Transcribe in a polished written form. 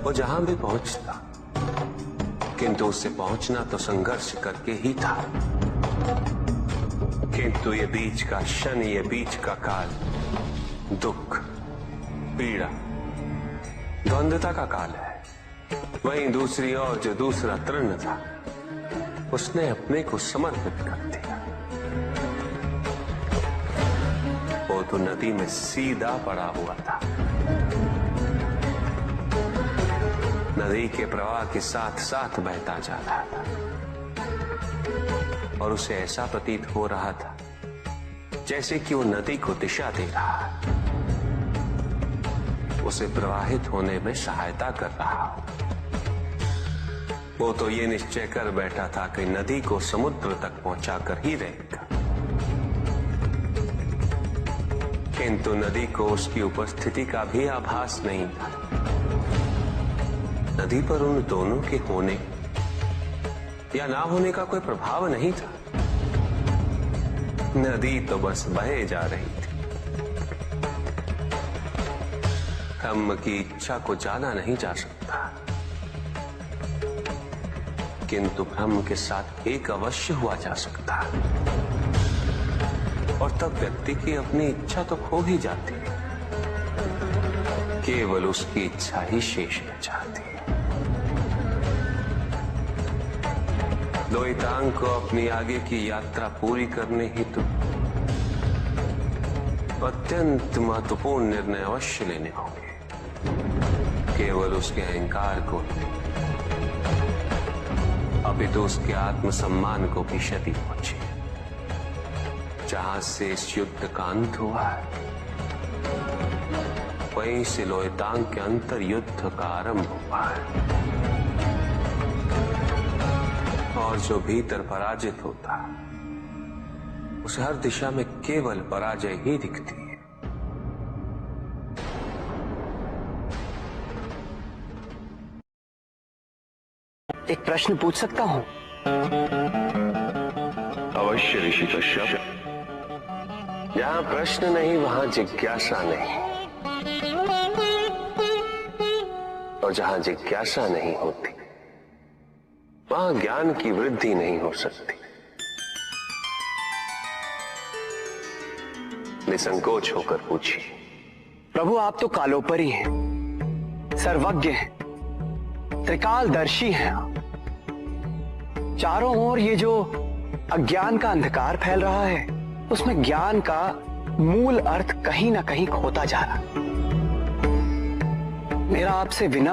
वो जहां भी पहुंचता, किंतु उससे पहुंचना तो संघर्ष करके ही था। किंतु ये बीच का क्षण, ये बीच का काल दुख, पीड़ा, द्वंद्वता का काल है। वहीं दूसरी ओर जो दूसरा तृण था, उसने अपने को समर्पित कर दिया। वो तो नदी में सीधा पड़ा हुआ था। नदी के प्रवाह के साथ साथ बहता जा रहा था और उसे ऐसा प्रतीत हो रहा था जैसे कि वो नदी को दिशा दे रहा है, उसे प्रवाहित होने में सहायता कर रहा। वो तो ये निश्चय कर बैठा था कि नदी को समुद्र तक पहुंचाकर ही रहेगा, किंतु नदी को उसकी उपस्थिति का भी आभास नहीं था। नदी पर उन दोनों के होने या ना होने का कोई प्रभाव नहीं था। नदी तो बस बहे जा रही थी। ब्रह्म की इच्छा को जाना नहीं जा सकता, किंतु ब्रह्म के साथ एक अवश्य हुआ जा सकता, और तब व्यक्ति की अपनी इच्छा तो खो ही जाती है, केवल उसकी इच्छा ही शेष रह जाती है। द्वैतांग को अपनी आगे की यात्रा पूरी करने हेतु अत्यंत महत्वपूर्ण निर्णय अवश्य लेने होंगे। केवल उसके अहंकार को, अपितु उसके आत्मसम्मान को भी क्षति पहुंची। जहां से इस युद्ध का अंत हुआ है, वहीं से लोयतांग के अंतर युद्ध का आरंभ हुआ है। और जो भीतर पराजित होता, उसे हर दिशा में केवल पराजय ही दिखती है। एक प्रश्न पूछ सकता हूं? अवश्य ऋषि कश्यप। जहां प्रश्न नहीं वहां जिज्ञासा नहीं, और जहां जिज्ञासा नहीं होती वहां ज्ञान की वृद्धि नहीं हो सकती। निसंकोच होकर पूछिए। प्रभु, आप तो कालोपरी हैं, सर्वज्ञ हैं, त्रिकालदर्शी हैं। चारों ओर ये जो अज्ञान का अंधकार फैल रहा है, उसमें ज्ञान का मूल अर्थ कहीं ना कहीं खोता जा रहा। मेरा आपसे विनम्र